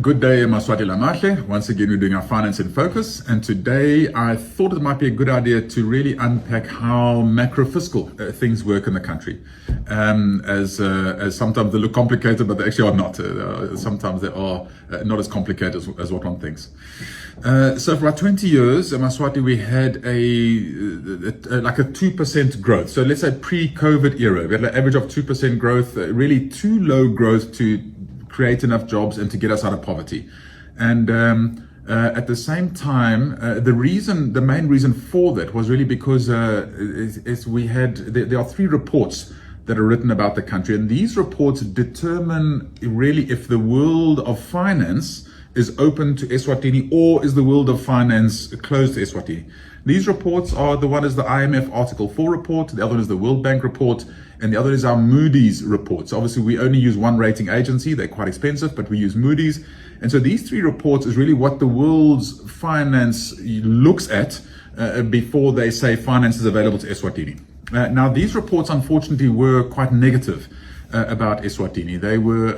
Good day, Maswati Lamahle. Once again, we're doing our Finance in Focus. And today I thought it might be a good idea to really unpack how macro-fiscal things work in the country. As sometimes they look complicated, but they actually are not. Sometimes they are not as complicated as what one thinks. So for about 20 years, in Maswati, we had like a 2% growth. So let's say pre-COVID era, we had an average of 2% growth, really too low growth to create enough jobs and to get us out of poverty. And at the same time, the main reason for that was really because there are three reports that are written about the country, and these reports determine really if the world of finance is open to Eswatini or is the world of finance closed to Eswatini. These reports are, the one is the IMF Article 4 report, the other one is the World Bank report, and the other is our Moody's report. So obviously we only use one rating agency, they're quite expensive, but we use Moody's. And so these three reports is really what the world's finance looks at before they say finance is available to Eswatini. Now these reports unfortunately were quite negative about Eswatini. They were,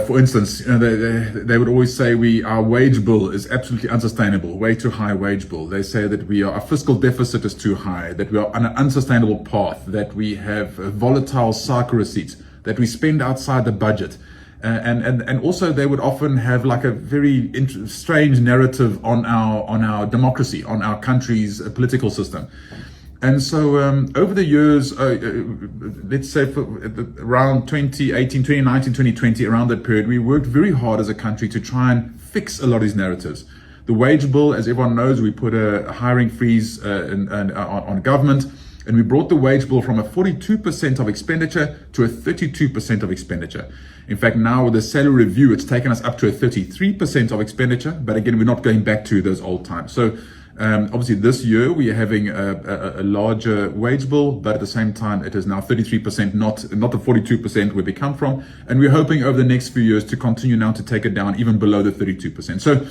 for instance, they would always say our wage bill is absolutely unsustainable, way too high wage bill. They say that our fiscal deficit is too high, that we are on an unsustainable path, that we have volatile SARC receipts, that we spend outside the budget. And also they would often have like a very strange narrative on our democracy, on our country's political system. And so over the years, let's say around 2018, 2019, 2020, around that period, we worked very hard as a country to try and fix a lot of these narratives. The wage bill, as everyone knows, we put a hiring freeze on government, and we brought the wage bill from a 42% of expenditure to a 32% of expenditure. In fact, now with the salary review, it's taken us up to a 33% of expenditure, but again, we're not going back to those old times. So obviously this year we are having a larger wage bill, but at the same time it is now 33%, not the 42% where we come from. And we're hoping over the next few years to continue now to take it down even below the 32%. So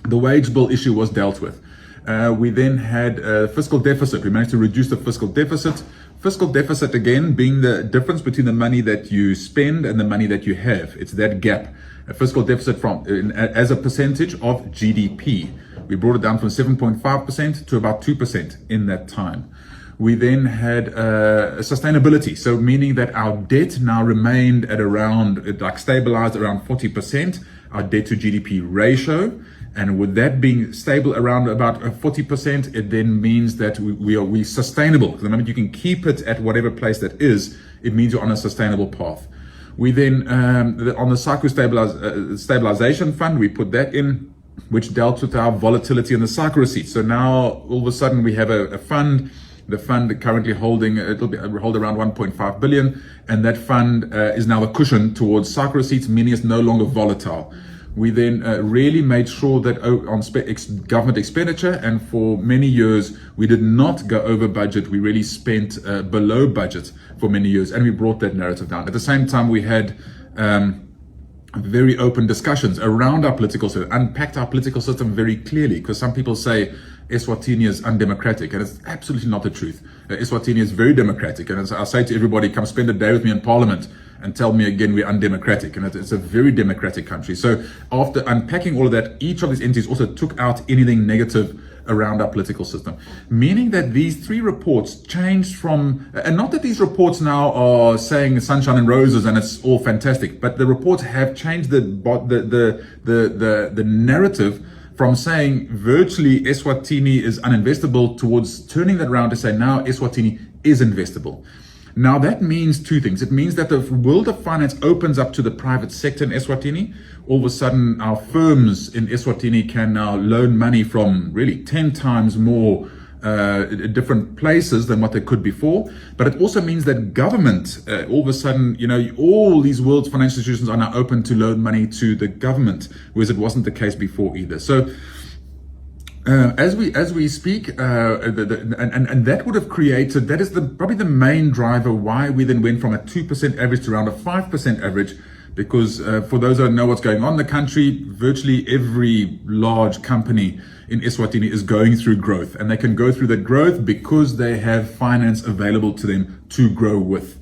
the wage bill issue was dealt with. We then had a fiscal deficit. We managed to reduce the fiscal deficit. Fiscal deficit, again, being the difference between the money that you spend and the money that you have. It's that gap. A fiscal deficit as a percentage of GDP. We brought it down from 7.5% to about 2% in that time. We then had sustainability, so meaning that our debt now remained at around, like stabilized around 40%, our debt to GDP ratio. And with that being stable around about 40%, it then means that we're sustainable. The moment you can keep it at whatever place that is, it means you're on a sustainable path. We then, on the SACU stabilization fund, we put that in, which dealt with our volatility in the SACU receipts. So now all of a sudden we have a fund, the fund currently holding, hold around 1.5 billion. And that fund is now a cushion towards SACU receipts, meaning it's no longer volatile. We then really made sure that on government expenditure, and for many years, we did not go over budget. We really spent below budget for many years, and we brought that narrative down. At the same time, we had very open discussions around our political system, unpacked our political system very clearly, because some people say Eswatini is undemocratic, and it's absolutely not the truth. Eswatini is very democratic, and as I say to everybody, come spend a day with me in Parliament and tell me again we're undemocratic, and it's a very democratic country. So after unpacking all of that, each of these entities also took out anything negative around our political system, meaning that these three reports changed from, and not that these reports now are saying sunshine and roses and it's all fantastic, but the reports have changed the narrative from saying virtually Eswatini is uninvestable towards turning that around to say now Eswatini is investable. Now that means two things. It means that the world of finance opens up to the private sector in Eswatini. All of a sudden, our firms in Eswatini can now loan money from really 10 times more different places than what they could before. But it also means that government, all of a sudden, all these world's financial institutions are now open to loan money to the government, whereas it wasn't the case before either. So as we speak, and that would have created, that is probably the main driver why we then went from a 2% average to around a 5% average, because for those who don't know what's going on in the country, virtually every large company in Eswatini is going through growth, and they can go through that growth because they have finance available to them to grow with.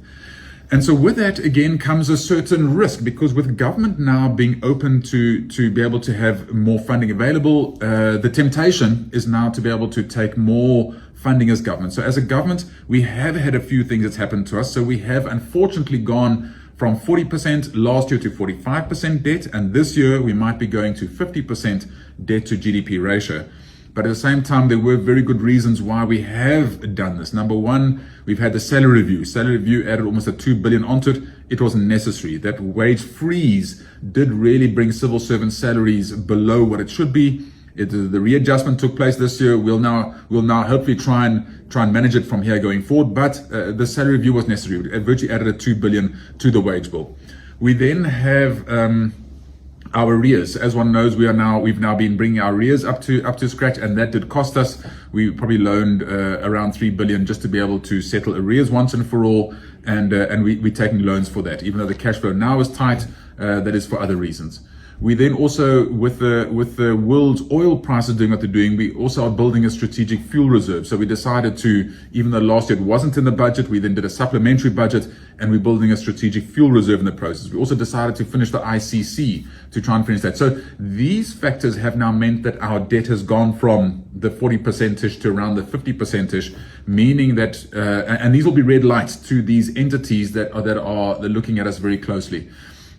And so with that, again, comes a certain risk, because with government now being open to be able to have more funding available, the temptation is now to be able to take more funding as government. So as a government, we have had a few things that's happened to us. So we have unfortunately gone from 40% last year to 45% debt, and this year we might be going to 50% debt to GDP ratio. But at the same time, there were very good reasons why we have done this. Number one, we've had the salary review. Salary review added almost a 2 billion onto it. It was necessary. That wage freeze did really bring civil servant salaries below what it should be. The readjustment took place this year. We'll now hopefully try and manage it from here going forward. But the salary review was necessary. It virtually added a 2 billion to the wage bill. We then have our arrears. As one knows, we've now been bringing our arrears up to scratch, and that did cost us. We probably loaned around 3 billion just to be able to settle arrears once and for all, and we're taking loans for that. Even though the cash flow now is tight, that is for other reasons. We then also, with the world's oil prices doing what they're doing, we also are building a strategic fuel reserve. So we decided to, even though last year it wasn't in the budget, we then did a supplementary budget, and we're building a strategic fuel reserve in the process. We also decided to finish the ICC to try and finish that. So these factors have now meant that our debt has gone from the 40%-ish to around the 50%-ish, meaning that, and these will be red lights to these entities that are looking at us very closely.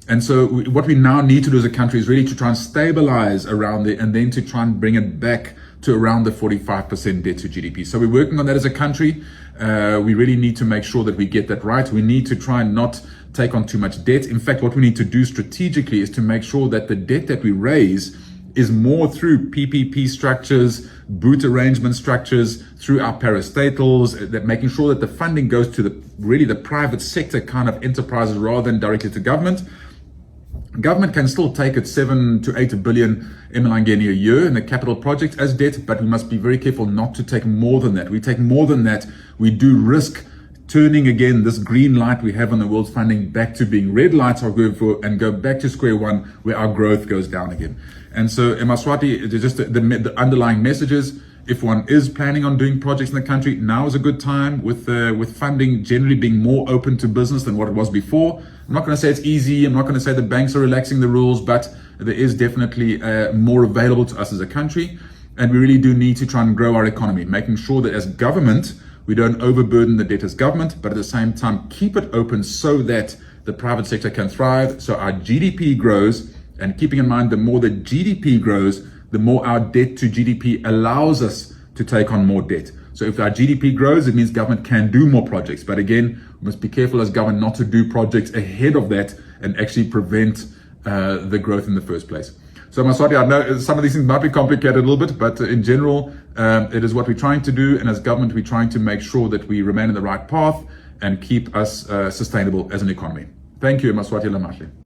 And so what we now need to do as a country is really to try and stabilize around it, and then to try and bring it back to around the 45% debt to GDP. So we're working on that as a country. We really need to make sure that we get that right. We need to try and not take on too much debt. In fact, what we need to do strategically is to make sure that the debt that we raise is more through PPP structures, boot arrangement structures, through our parastatals, that making sure that the funding goes to the private sector kind of enterprises rather than directly to government. Government can still take its 7 to 8 billion eMalangeni a year in the capital projects as debt, but we must be very careful not to take more than that. We take more than that, we do risk turning again this green light we have on the world's funding back to being red lights and go back to square one, where our growth goes down again. And so eMaSwati, just the underlying messages, if one is planning on doing projects in the country, now is a good time, with funding generally being more open to business than what it was before. I'm not going to say it's easy. I'm not going to say the banks are relaxing the rules, but there is definitely more available to us as a country. And we really do need to try and grow our economy, making sure that as government, we don't overburden the debt as government, but at the same time, keep it open so that the private sector can thrive, so our GDP grows. And keeping in mind, the more the GDP grows, the more our debt to GDP allows us to take on more debt. So if our GDP grows, it means government can do more projects. But again, we must be careful as government not to do projects ahead of that and actually prevent the growth in the first place. So eMaSwati, I know some of these things might be complicated a little bit, but in general, it is what we're trying to do. And as government, we're trying to make sure that we remain in the right path and keep us sustainable as an economy. Thank you, eMaSwati Lamahle.